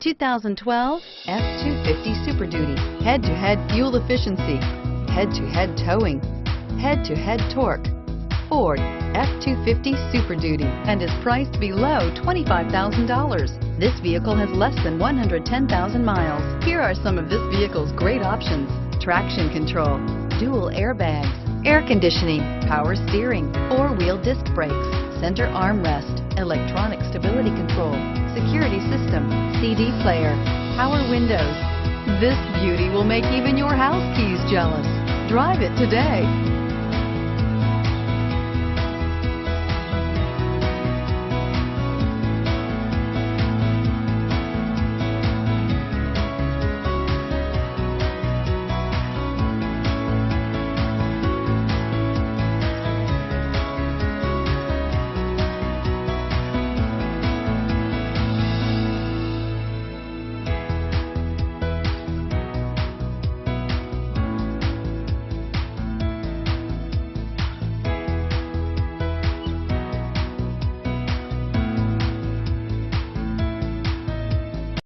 2012 F-250 Super Duty. Head-to-head fuel efficiency, head-to-head towing, head-to-head torque. Ford F-250 Super Duty and is priced below $25,000. This vehicle has less than 110,000 miles. Here are some of this vehicle's great options: traction control, dual airbags, air conditioning, power steering, four-wheel disc brakes, center armrest, electronic stability control, security system, CD player, power windows. This beauty will make even your house keys jealous. Drive it today.